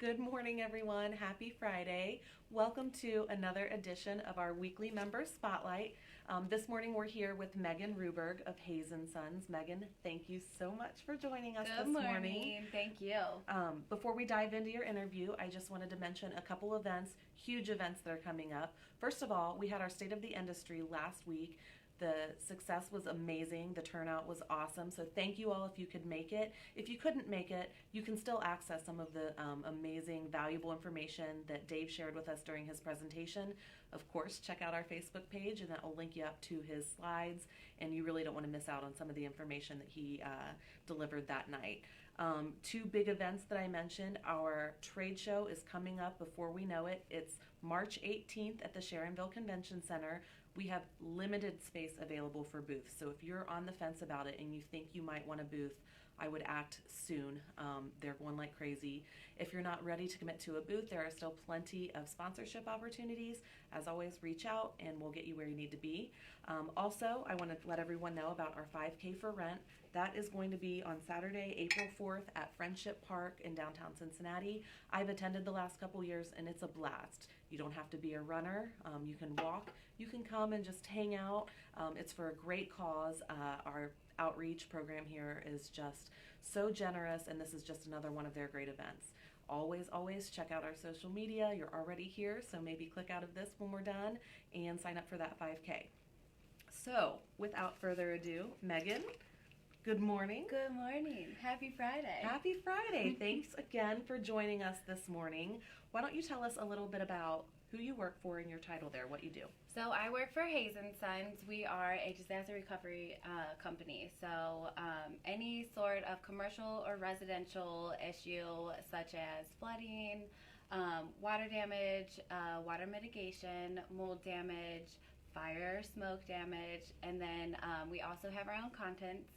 Good morning, everyone. Happy Friday. Welcome to another edition of our weekly member spotlight. This morning we're here with Megan Ruberg of Hayes & Sons. Megan, thank you so much for joining us this morning. Good morning. Thank you. Before we dive into your interview, I just wanted to mention a couple events, huge events that are coming up. First of all, we had our State of the Industry last week. The success was amazing. The turnout was awesome. So thank you all if you could make it. If you couldn't make it, you can still access some of the amazing, valuable information that Dave shared with us during his presentation. Of course, check out our Facebook page, and that will link you up to his slides, and you really don't want to miss out on some of the information that he delivered that night. Two big events that I mentioned. Our trade show is coming up before we know it. It's March 18th at the Sharonville Convention Center. We have limited space available for booths, so if you're on the fence about it and you think you might want a booth, I would act soon. They're going like crazy. If you're not ready to commit to a booth, there are still plenty of sponsorship opportunities. As always, reach out and we'll get you where you need to be. Also, I want to let everyone know about our 5K for Rent. That is going to be on Saturday, April 4th at Friendship Park in downtown Cincinnati. I've attended the last couple years and it's a blast. You don't have to be a runner. You can walk. You can come and just hang out. It's for a great cause. Our outreach program here is just so generous, and this is just another one of their great events. Always check out our social media. You're already here, so maybe click out of this when we're done and sign up for that 5K. So, without further ado, Megan, good morning. Good morning. Happy Friday. Happy Friday. Thanks again for joining us this morning. Why don't you tell us a little bit about who you work for and your title there, what you do? So I work for Hayes & Sons. We are a disaster recovery company. So any sort of commercial or residential issue such as flooding, water damage, water mitigation, mold damage, fire, smoke damage, and then we also have our own contents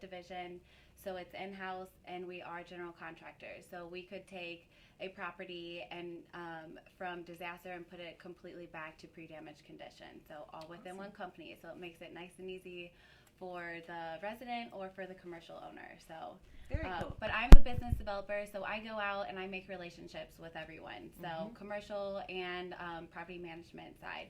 division. So it's in-house, and we are general contractors. So we could take a property and from disaster and put it completely back to pre-damage condition. So all within Awesome. one company. So it makes it nice and easy for the resident or for the commercial owner. So Very cool. But I'm the business developer, so I go out and I make relationships with everyone. So commercial and property management side.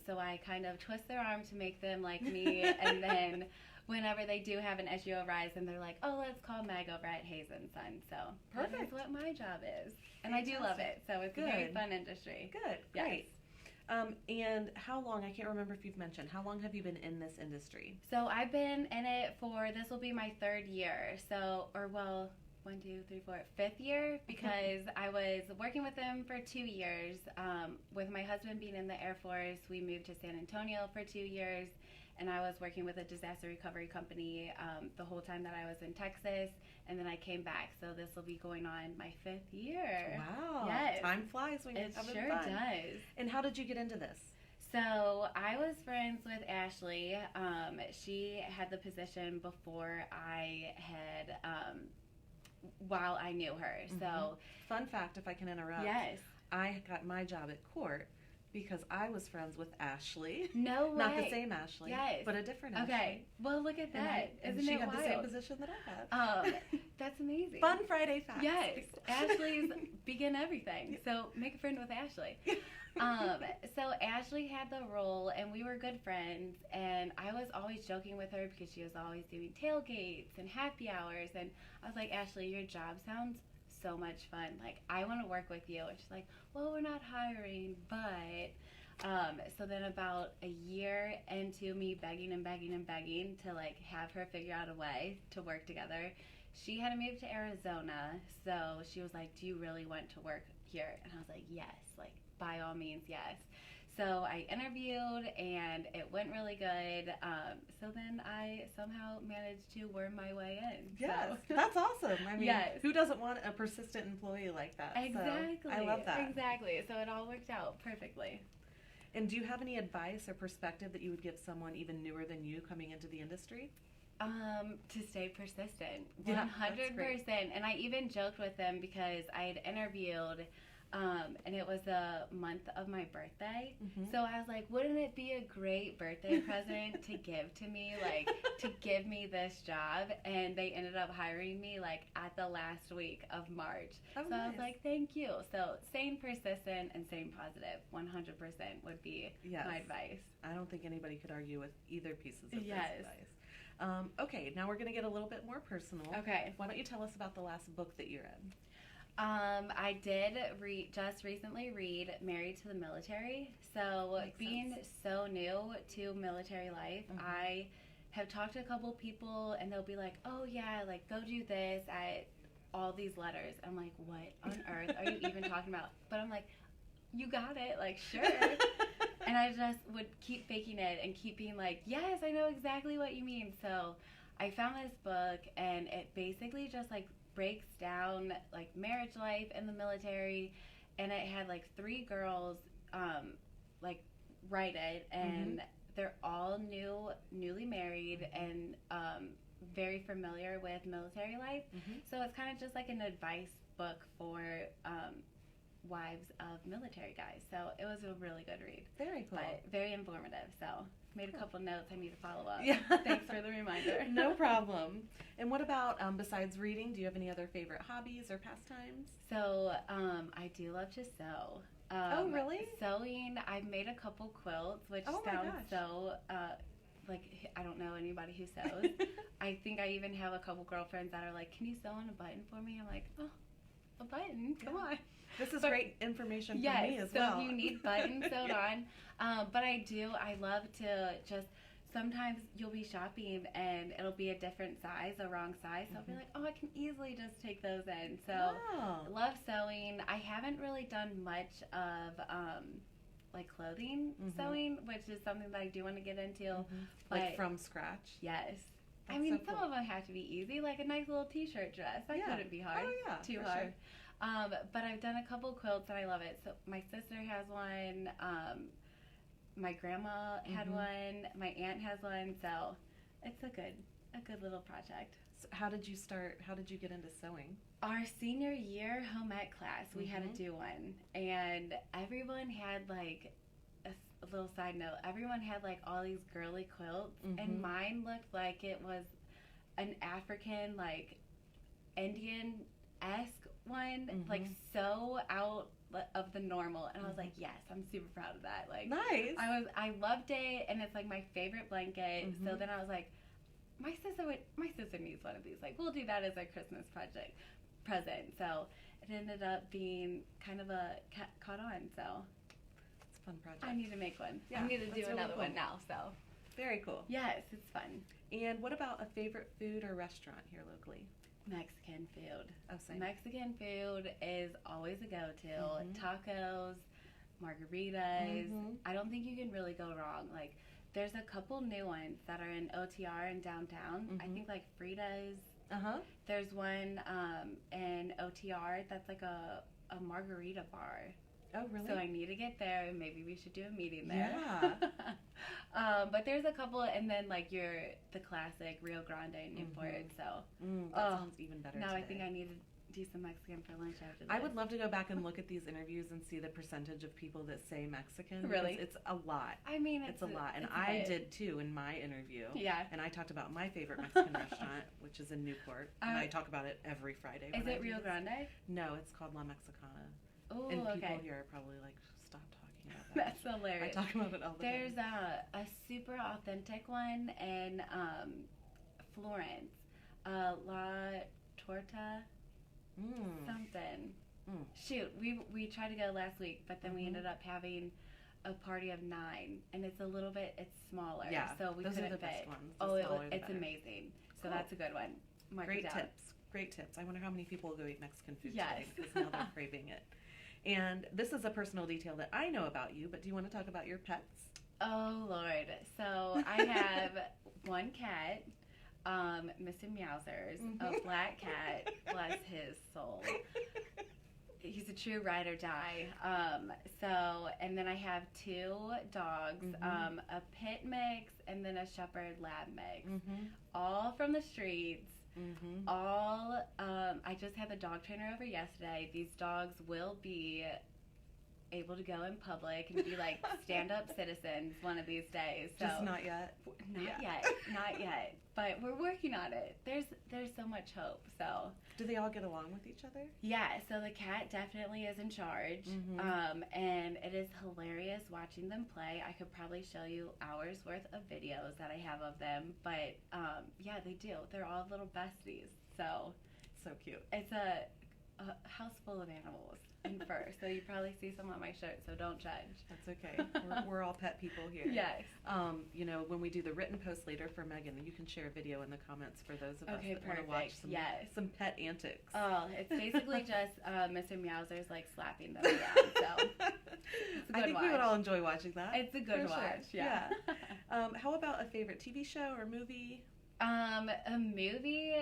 So I kind of twist their arm to make them like me, and then whenever they do have an issue arise, and they're like, oh, let's call Meg over at Hayes & Sons. So Perfect. That is what my job is. And I do love it. So it's Good. a very fun industry. Good, Yes. great. And how long, I can't remember if you've mentioned, how long have you been in this industry? So I've been in it for, this will be my third year. So, or well, 1, 2, 3, 4, fifth year, because I was working with them for 2 years. With my husband being in the Air Force, we moved to San Antonio for 2 years, and I was working with a disaster recovery company the whole time that I was in Texas, and then I came back. So this will be going on my 5th year. Wow. Yes. Time flies when you're It having sure fun. does. And how did you get into this? So I was friends with Ashley. She had the position before I had, while I knew her. So Fun fact, if I can interrupt. yes. I got my job at court because I was friends with Ashley. No way. Not the same Ashley, Yes. but a different Ashley. Okay. Well, look at that. And Isn't she it had wild? the same position that I had. That's amazing. Fun Friday facts. Yes. Ashley's begin everything. So make a friend with Ashley. So Ashley had the role, and we were good friends, and I was always joking with her because she was always doing tailgates and happy hours, and I was like, Ashley, your job sounds so much fun. Like, I want to work with you. And she's like, well, we're not hiring, but so then about a year into me begging to like have her figure out a way to work together, she had to move to Arizona. So she was like, do you really want to work here? And I was like, yes, like by all means, yes. So I interviewed, and it went really good. So then I somehow managed to worm my way in. Yes, So. that's awesome. I mean, Yes. who doesn't want a persistent employee like that? Exactly. So I love that. Exactly. So it all worked out perfectly. And do you have any advice or perspective that you would give someone even newer than you coming into the industry? To stay persistent, 100%. Yeah, that's great. And I even joked with them because I had interviewed and it was the month of my birthday. Mhm. So I was like, wouldn't it be a great birthday present to give to me, like to give me this job? And they ended up hiring me like at the last week of March. Oh, so I was nice. like, thank you. So staying persistent and staying positive, 100% would be Yes. my advice. I don't think anybody could argue with either pieces of Yes. this advice. Okay, now we're going to get a little bit more personal. Okay. Why don't you tell us about the last book that you're in? I did just recently read Married to the Military. So Makes being sense. so new to military life, Mhm. I have talked to a couple people and they'll be like, oh yeah, like go do this at all these letters. I'm like, what on earth are you even talking about? But I'm like, you got it, like sure. And I just would keep faking it and keep being like, yes, I know exactly what you mean. So I found this book and it basically just like breaks down like marriage life in the military, and it had like 3 girls like write it, and they're all newly married and very familiar with military life. Mhm. So it's kind of just like an advice book for wives of military guys. So it was a really good read, Very cool. but very informative. So made a couple notes I need to follow up. Yeah. Thanks for the reminder. No problem. And what about, besides reading, do you have any other favorite hobbies or pastimes? So I do love to sew. Oh, really? Sewing, I've made a couple quilts, which Oh my sounds gosh. so, like, I don't know anybody who sews. I think I even have a couple girlfriends that are like, can you sew on a button for me? I'm like, oh, a button? Come Yeah. on. This is But- great information for Yes, me as so well. if you need buttons sewed on. But I love to just, sometimes you'll be shopping and it'll be a different size, a wrong size. So I'll be like, oh, I can easily just take those in. So Oh. love sewing. I haven't really done much of like clothing sewing, which is something that I do want to get into. Mhm. But Like from scratch? yes. I That's mean, so some cool. of them have to be easy, like a nice little t-shirt dress. That Yeah. couldn't be hard. Oh, yeah, Too for hard. sure. But I've done a couple quilts and I love it. So my sister has one. My grandma had one. My aunt has one. So it's a good little project. So how did you start? How did you get into sewing? Our senior year home ec class, we had to do one, and everyone had like a little side note. Everyone had like all these girly quilts, and mine looked like it was an African, like Indian-esque one, like so out of the normal. And I was like, yes, I'm super proud of that. Like, Nice. I loved it, and it's like my favorite blanket. So then I was like, my sister needs one of these. Like, we'll do that as our Christmas present. So it ended up being kind of a caught on. So It's a fun project. I need to make one. Yeah, I need to that's do really another cool. one now. So Very cool. yes, it's fun. And what about a favorite food or restaurant here locally? Mexican food. Oh, same. Mexican food is always a go-to. Tacos, margaritas. I don't think you can really go wrong. Like, there's a couple new ones that are in OTR in downtown. I think like Frida's. There's one in OTR that's like a margarita bar. Oh, really? So I need to get there, and maybe we should do a meeting there. Yeah. But there's a couple, and then like the classic Rio Grande in Newport. So That sounds even better now today. I think I need to do some Mexican for lunch after this. I would love to go back and look at these interviews and see the percentage of people that say Mexican. because Really? It's a lot. I mean, It's a lot. And it's a I hit. did too in my interview. Yeah. And I talked about my favorite Mexican restaurant, which is in Newport. And I talk about it every Friday. Is when I it do Rio this. Grande? No, it's called La Mexicana. Oh, And people okay. here are probably like, stop talking about that. That's hilarious. I talk about it all the There's time. a super authentic one in Florence. La Torta something. Shoot, we tried to go last week, but then we ended up having a party of 9, and it's smaller. Yeah, so we those are couldn't the best fit. ones. The Oh, smaller the it's better. amazing. So Cool. that's a good one. Mark Great it down. tips. Great tips. I wonder how many people will go eat Mexican food Yes. today because now they're craving it. And this is a personal detail that I know about you, but do you want to talk about your pets? Oh Lord! So I have one cat, Mr. Meowsers, a black cat. Bless his soul. He's a true ride or die. And then I have 2 dogs, a pit mix and then a shepherd lab mix, all from the streets. I just had the dog trainer over yesterday. These dogs will be able to go in public and be like stand-up citizens one of these days. So Just not yet. Not yet. But we're working on it. There's so much hope. So Do they all get along with each other? yeah, so the cat definitely is in charge. And it is hilarious watching them play. I could probably show you hours worth of videos that I have of them. But yeah, they do. They're all little besties. So So cute. it's a house full of animals and fur. So you probably see some on my shirt, so don't judge. That's okay. We're all pet people here. Yes. You know, when we do the written post later for Megan, you can share a video in the comments for those of us that want to watch some pet antics. Oh, it's basically just Mr. Meowser's like slapping them around. So it's a good I think watch. we would all enjoy watching that. It's a good For sure. watch. Yeah. How about a favorite TV show or movie? A movie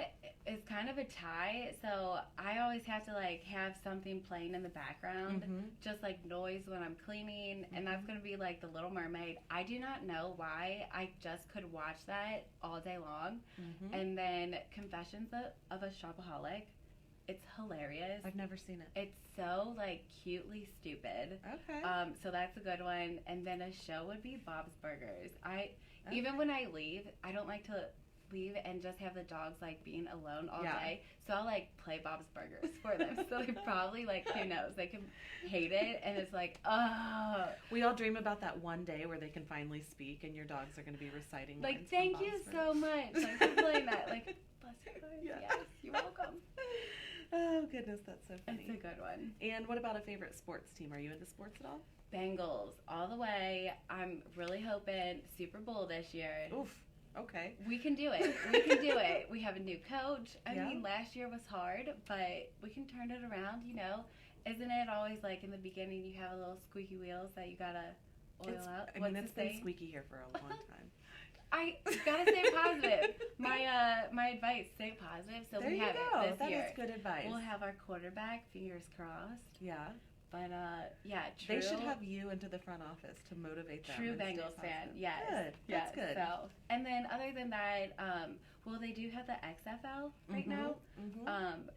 is kind of a tie, so I always have to like have something playing in the background, just like noise when I'm cleaning, and that's gonna be like The Little Mermaid. I do not know why, I just could watch that all day long. And then Confessions of a Shopaholic. It's hilarious. I've never seen it. It's so like cutely stupid. Okay. So that's a good one. And then a show would be Bob's Burgers. Even when I leave, I don't like to leave and just have the dogs like being alone all day, so I'll like play Bob's Burgers for them. So they probably like, who knows, they can hate it, and it's like, oh, we all dream about that one day where they can finally speak and your dogs are going to be reciting like lines thank from you Bob's so much, like for playing that, like bless your heart. Yes, you're welcome. Oh goodness, that's so funny. It's a good one. And what about a favorite sports team? Are you into sports at all? Bengals all the way. I'm really hoping Super Bowl this year. Oof. Okay. We can do it. We can do it. We have a new coach. I mean, last year was hard, but we can turn it around, you know. Isn't it always like in the beginning you have a little squeaky wheels that you gotta oil up? It's been squeaky here for a long time. I gotta stay positive. My advice, stay positive. So there we have go. it this year. That is good advice. We'll have our quarterback, fingers crossed. Yeah. But yeah, true. They should have you into the front office to motivate them. True Bengals fan, yes. Good. Yes. That's good. So, and then other than that, well, they do have the XFL right now.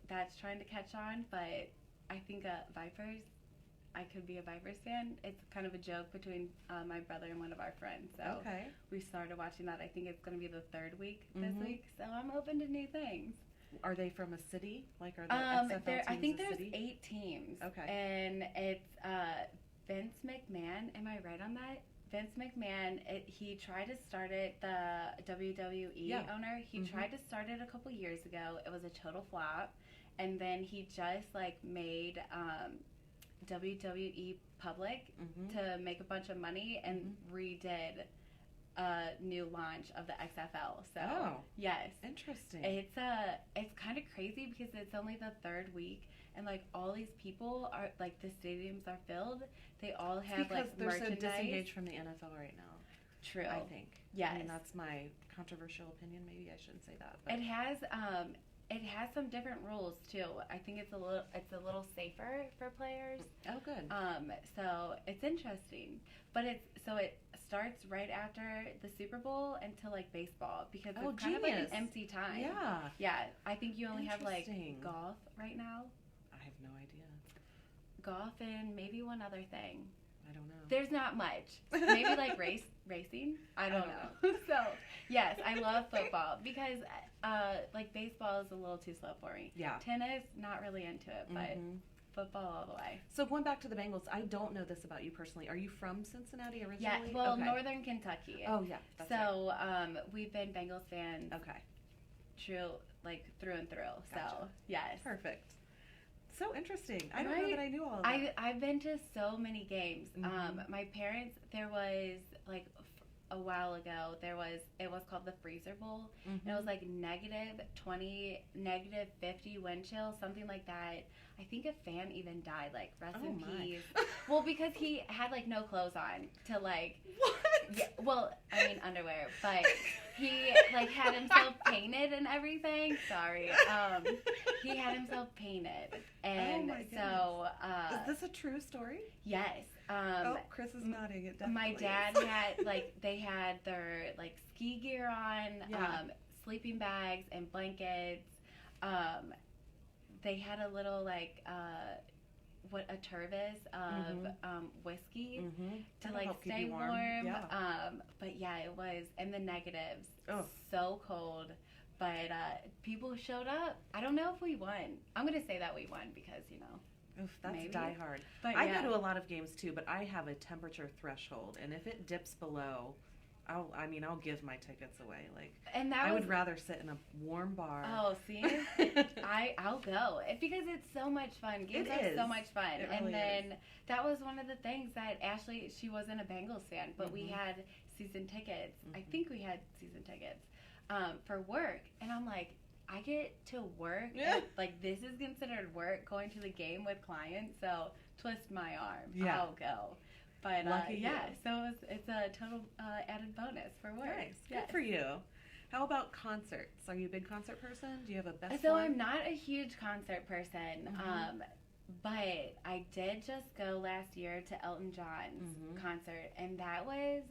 That's trying to catch on, but I think Vipers. I could be a Vipers fan. It's kind of a joke between my brother and one of our friends. So we started watching that. I think it's going to be the third week this week. So I'm open to new things. Are they from a city? Like, are the XFL teams I think a there's city? 8 teams. Okay. And it's Vince McMahon. Am I right on that? Vince McMahon, he tried to start it, the WWE owner. He tried to start it a couple years ago. It was a total flop. And then he just, like, made WWE public to make a bunch of money and redid a new launch of the XFL. So yes, interesting. It's kind of crazy because it's only the third week, and like all these people are like the stadiums are filled. They all have like they're merchandise. so disengaged from the NFL right now. True, I think. Yes, I mean, that's my controversial opinion. Maybe I shouldn't say that. But. It has some different rules too. I think it's a little safer for players. Oh, good. So it's interesting, but it starts right after the Super Bowl until like baseball because it's kind of like an empty time. Yeah. Yeah. I think you only have like golf right now. I have no idea. Golf and maybe one other thing. I don't know. There's not much. Maybe like racing. I don't know. So yes, I love football because like baseball is a little too slow for me. Yeah. Tennis, not really into it, but football all the way. So going back to the Bengals, I don't know this about you personally. Are you from Cincinnati originally? Yeah, well, Northern Kentucky. Oh yeah. That's so we've been Bengals fans. Okay. True, like through and through. Gotcha. So yes. Perfect. So interesting. I don't know that I knew all of that. I've been to so many games. My parents, there was like a while ago, it was called the Freezer Bowl. And it was like -20, -50 wind chill, something like that. I think a fan even died, like rest in peace. Well, because he had like no clothes on to like yeah, well, I mean underwear, but he like had himself painted and everything. Sorry. He had himself painted. And so is this a true story? Yes. Chris is nodding. It definitely my dad had they had their like ski gear on, sleeping bags and blankets. They had a little like a turvis of whiskey to That'll like help keep stay you warm. warm. Yeah. But yeah, it was, and the negatives, Oh. so cold. But people showed up. I don't know if we won. I'm gonna say that we won because Oof, that's maybe. die hard. But I yeah. go to a lot of games too, but I have a temperature threshold, and if it dips below, I'll give my tickets away. Like, And that I was, would rather sit in a warm bar. Oh, see, I'll go because it's so much fun. Games It are is. so much fun. It And really then that was one of the things that Ashley, she wasn't a Bengals fan, but we Mhm. had season tickets. I Mhm. think we had season tickets for work, and I'm like, I get to work. Yeah. And, like, this is considered work, going to the game with clients. So twist my arm. Yeah. I'll go. But Lucky yeah, you. so it's a total added bonus for work. Nice. Good Yes. for you. How about concerts? Are you a big concert person? Do you have a best So one? I'm not a huge concert person, but I did just go last year to Elton John's Mhm. concert, and that was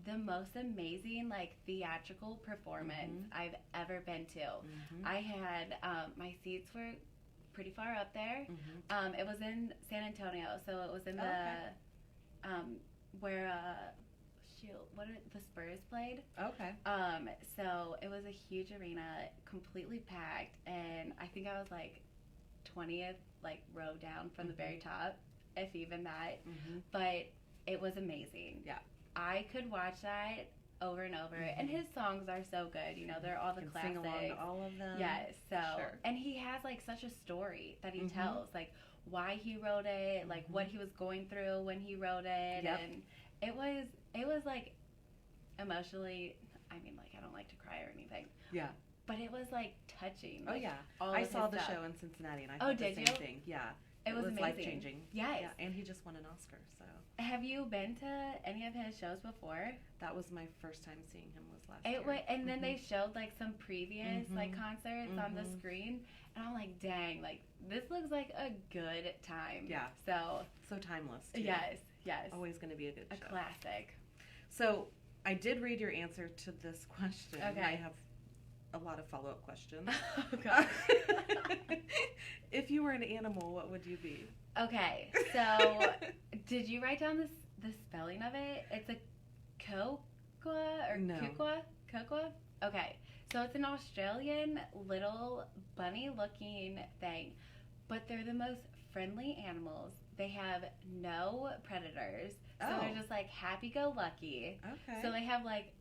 the most amazing, like, theatrical performance I've ever been to. Mhm. I had my seats were pretty far up there. Mhm. It was in San Antonio, so it was in Oh, the okay. where the Spurs played. Okay. So it was a huge arena, completely packed, and I think I was like 20th, like, row down from the very top, if even that. Mhm. But it was amazing. Yeah. I could watch that over and over, and his songs are so good. They're all the Can classics. sing along to all of them. Yes. So, Sure. and he has like such a story that he Mhm. tells, like why he wrote it, like what he was going through when he wrote it, Yep. and it was like emotionally. I mean, like, I don't like to cry or anything, Yeah. but it was like touching. Oh like, yeah. all I of saw his the stuff. show in Cincinnati, and I Oh, thought the did same you? thing. Yeah. It was amazing. life changing. Yes. Yeah, and he just won an Oscar, so Have you been to any of his shows before? that was my first time seeing him was last It year. was, and then they showed like some previous like Mhm. concerts on the Mhm. screen, and I'm like, dang, like this looks like a good time. Yeah. So So timeless too. yes, Always going to be a good a show. classic. So I did read your answer to this question. Okay. I have a lot of follow-up questions. Oh gosh. If you were an animal, what would you be? Okay, so did you write down the spelling of it? It's a kokwa or No. kukwa? Kokwa? Okay, so it's an Australian little bunny-looking thing, but they're the most friendly animals. They have no predators, so Oh. they're just like happy-go-lucky. Okay. So they have like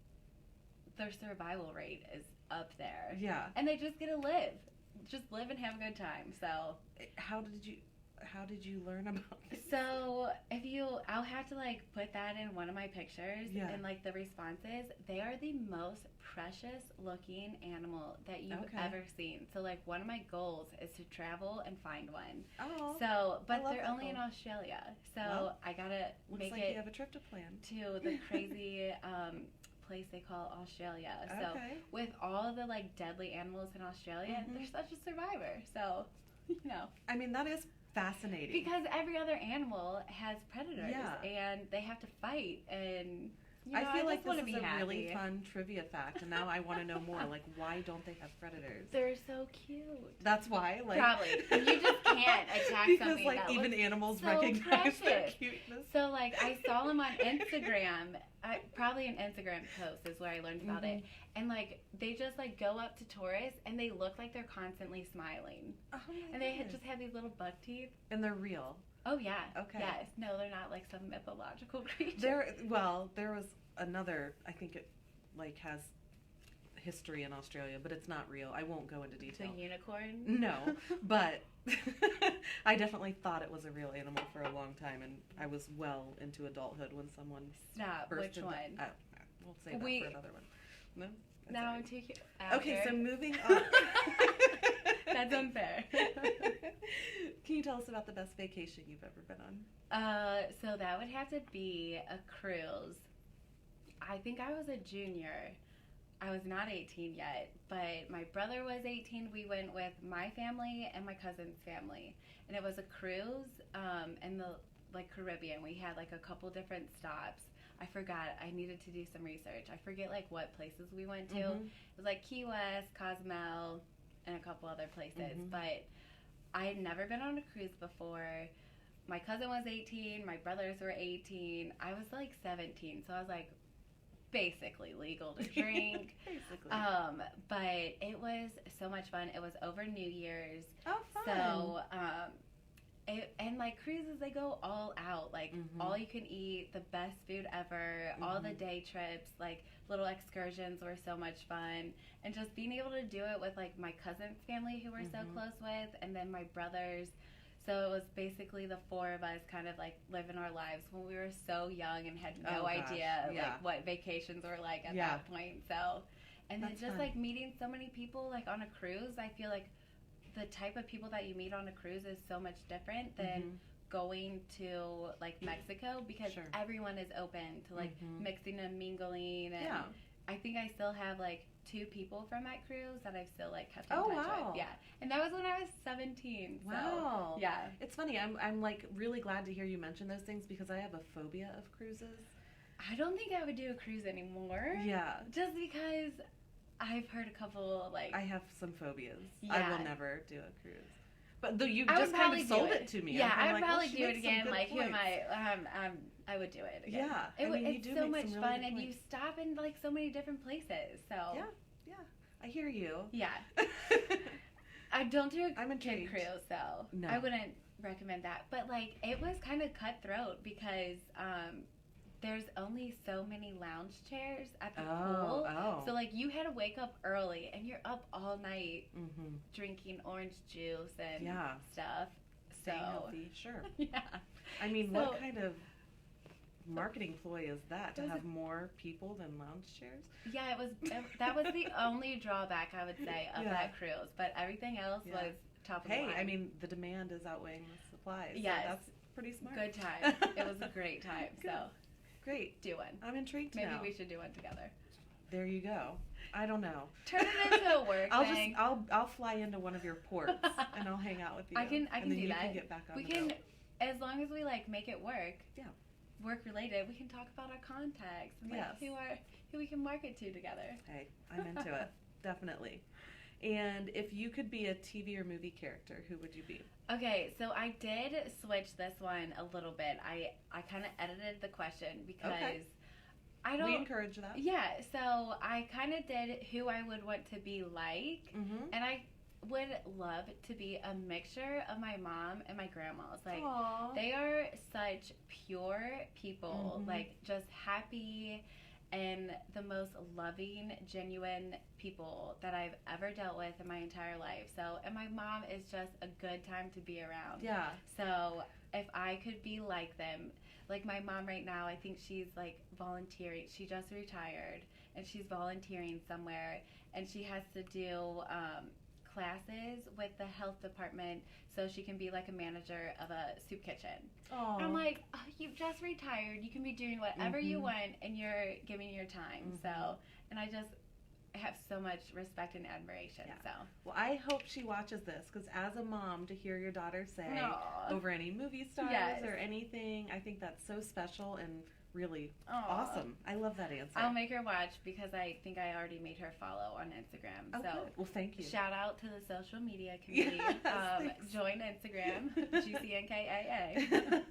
their survival rate is up there, yeah. and they just get to live and have a good time. So. How did you learn about this? So I'll have to like put that in one of my pictures Yeah. and like the responses. They are the most precious looking animal that you've Okay. ever seen. So like one of my goals is to travel and find one. Oh. So, but love they're that only in goal. Australia. So Well, I gotta Looks make like it you have a trip to plan. to the crazy place they call Australia. So Okay. with all the like deadly animals in Australia, Mhm. they're such a survivor. So, I mean, that is fascinating. because every other animal has predators, Yeah. and they have to fight, and I feel like just wanna this be is a happy. really fun trivia fact, and now I want to know more. Like, why don't they have predators? They're so cute. That's why, like, Probably. You just can't attack because something like that even looks animals so recognize their precious. cuteness. So like I saw them on Instagram. Probably an Instagram post is where I learned about it. And like they just like go up to tourists and they look like they're constantly smiling. Oh my And they goodness. just have these little buck teeth. And they're real. Oh yeah. Okay. Yes. No, they're not like some mythological creature. There was another. I think it like has history in Australia, but it's not real. I won't go into The detail. unicorn. No, but I definitely thought it was a real animal for a long time, and I was well into adulthood when someone Stop. burst Which into- one? We'll save that for another one. No. That's Now all I'm right. too cute. Okay, so moving on. That's unfair. Can you tell us about the best vacation you've ever been on? So that would have to be a cruise. I think I was a junior. I was not 18 yet, but my brother was 18. We went with my family and my cousin's family, and it was a cruise in the like Caribbean. We had like a couple different stops. I forgot. I needed to do some research. I forget like what places we went to. Mhm. It was like Key West, Cozumel, and a couple other places. Mhm. But I had never been on a cruise before. My cousin was 18. My brothers were 18. I was like 17. So I was like basically legal to drink. Basically. But it was so much fun. It was over New Year's. Oh, fun. So, and like cruises, they go all out. Like all you can eat, the best food ever, all the day trips, like little excursions were so much fun. And just being able to do it with like my cousin's family who we're so close with, and then my brothers. So it was basically the four of us kind of like living our lives when we were so young and had no idea like what vacations were like at that point. So, and then just like meeting so many people like on a cruise, I feel like the type of people that you meet on a cruise is so much different than going to like Mexico, because everyone is open to like mixing and mingling, and I think I still have like 2 people from that cruise that I've still like kept in touch with. Yeah, and that was when I was 17. So, wow. Yeah, it's funny. I'm like really glad to hear you mention those things, because I have a phobia of cruises. I don't think I would do a cruise anymore. Yeah, just because I've heard a couple like I have some phobias. Yeah. I will never do a cruise. But you just kind of sold it to me. Yeah, I would like, probably well, do it again. Like, points. who am I? I would do it again. Yeah, it's so much fun, and you stop in like so many different places. So yeah, I hear you. Yeah, I don't do I'm a kid cruise, so no. I wouldn't recommend that. But like, it was kind of cutthroat because there's only so many lounge chairs at the pool. So like, you had to wake up early, and you're up all night drinking orange juice and stuff. Staying healthy, sure. Yeah. I mean, what kind of marketing ploy is that, to have more people than lounge chairs? Yeah, that was the only drawback, I would say, of that cruise. But everything else was top of the line. Hey, I mean, the demand is outweighing the supply. So that's pretty smart. Good time. It was a great time. So great. Do one. I'm intrigued Maybe now. we should do one together. There you go. I don't know. Turn it into a work thing. I'll fly into one of your ports and I'll hang out with you. I can and then do you that. Can get back on we the can, boat. as long as we like make it work. Yeah. Work related. We can talk about our contacts and like who we can market to together. Hey, I'm into it. Definitely. And if you could be a TV or movie character, who would you be? Okay, so I did switch this one a little bit. I kind of edited the question because I don't. We encourage that. Yeah, so I kind of did who I would want to be like, and I would love to be a mixture of my mom and my grandma's. Like, they are such pure people, like just happy and the most loving, genuine people that I've ever dealt with in my entire life. So, and my mom is just a good time to be around. Yeah. So if I could be like them, like my mom right now, I think she's like volunteering. She just retired and she's volunteering somewhere, and she has to do classes with the health department so she can be like a manager of a soup kitchen. Aww. I'm like, oh, you've just retired. You can be doing whatever you want, and you're giving your time. So, and I just have so much respect and admiration. So, well, I hope she watches this, because as a mom, to hear your daughter say over any movie stars or anything, I think that's so special and really awesome. I love that answer. I'll make her watch, because I think I already made her follow on Instagram. Oh, so good. Well, thank you. Shout out to the social media community. Join Instagram, GCNKAA.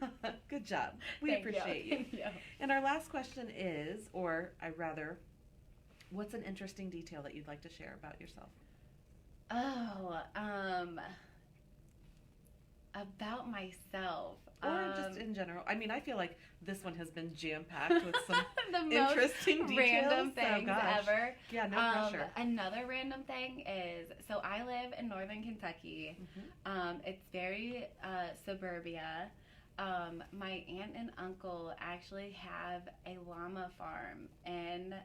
Good job. We appreciate you. Thank you. And our last question is, or I rather, what's an interesting detail that you'd like to share about yourself? About myself. Or just in general. I mean, I feel like this one has been jam-packed with some the interesting most details. random things ever. Yeah, no pressure. Another random thing is, so I live in northern Kentucky. It's very suburbia. My aunt and uncle actually have a llama farm in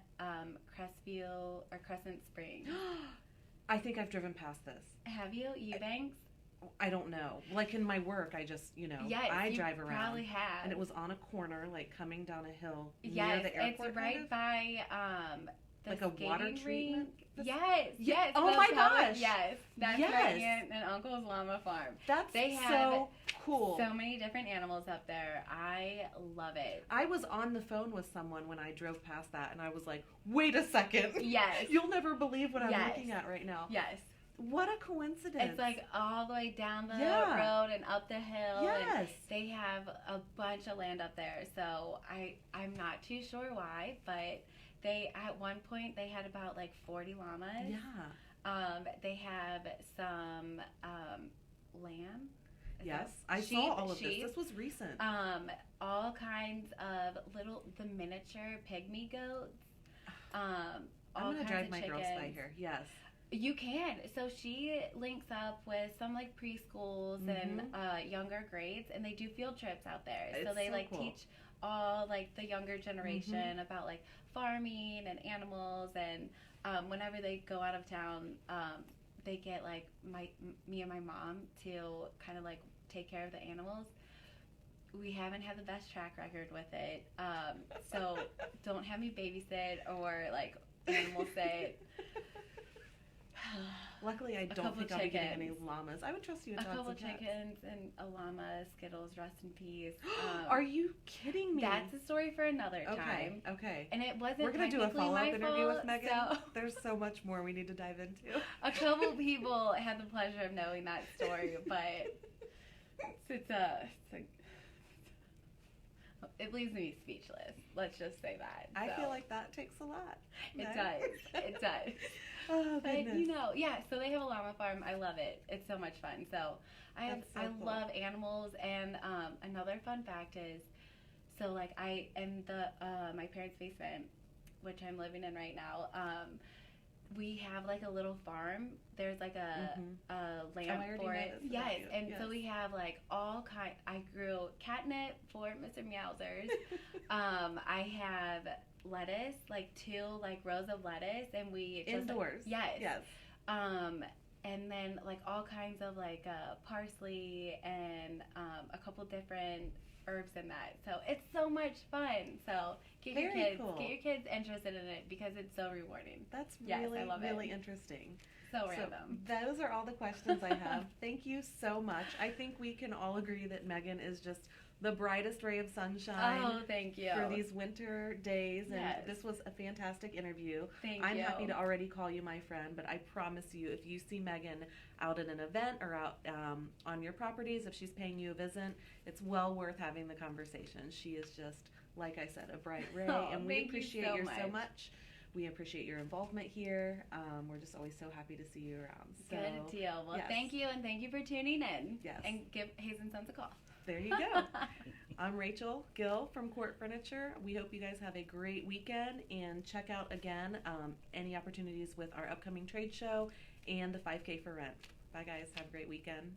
Crescent Springs. I think I've driven past this. Have you? Eubanks? I don't know. Like in my work, I just, I drive around. Probably have. And it was on a corner, like coming down a hill near the airport. It's right by the like a water treatment. Yes. Oh my gosh. Yes, that's my aunt and uncle's llama farm. They have so cool. So many different animals up there. I love it. I was on the phone with someone when I drove past that, and I was like, "Wait a second. Yes. You'll never believe what I'm looking at right now." Yes. What a coincidence. It's like all the way down the Yeah. road and up the hill. Yes. And they have a bunch of land up there. So I'm not too sure why, but they, at one point, they had about like 40 llamas. Yeah. They have some lamb. Yes, I saw all of this. This was recent. All kinds of the miniature pygmy goats. I'm going to drive my girls by here. Yes. You can. So she links up with some like preschools and younger grades, and they do field trips out there. So they like cool. teach all like the younger generation about like farming and animals, and whenever they go out of town, they get like me and my mom to kind of like take care of the animals. We haven't had the best track record with it, so don't have me babysit or like animal sit. Luckily, I don't think I'll be getting any llamas. I would trust you to a talk couple some cats. chickens and a llama. Skittles, rest in peace. Are you kidding me? That's a story for another time. Okay. And it wasn't. We're gonna do a follow-up interview with Megan. So there's so much more we need to dive into. A couple people had the pleasure of knowing that story, but it leaves me speechless. Let's just say that. I feel like that takes a lot. It does. It does. Oh, but goodness. yeah. So they have a llama farm. I love it. It's so much fun. So I cool. love animals. And another fun fact is, so like in my parents' basement, which I'm living in right now, we have like a little farm. There's like a lamp forest. Yes, and so we have like all kind. I grew catnip for Mr. Meowsers. I have lettuce, like 2 like rows of lettuce, and we just, indoors. Yes. Yes. And then like all kinds of like parsley and a couple different herbs in that. So it's so much fun. So get your kids interested in it because it's so rewarding. That's really interesting. So random. Those are all the questions I have. Thank you so much. I think we can all agree that Megan is just the brightest ray of sunshine. Oh, thank you. For these winter days. And yes. This was a fantastic interview. I'm happy to already call you my friend, but I promise you, if you see Megan out at an event or out on your properties, if she's paying you a visit, it's well worth having the conversation. She is just, like I said, a bright ray, and we appreciate you so much. We appreciate your involvement here. We're just always so happy to see you around. So, good deal. Well, yes. Thank you, and thank you for tuning in. Yes. And give Hazen Sons a call. There you go. I'm Rachel Gill from Court Furniture. We hope you guys have a great weekend, and check out again any opportunities with our upcoming trade show and the 5K for rent. Bye guys. Have a great weekend.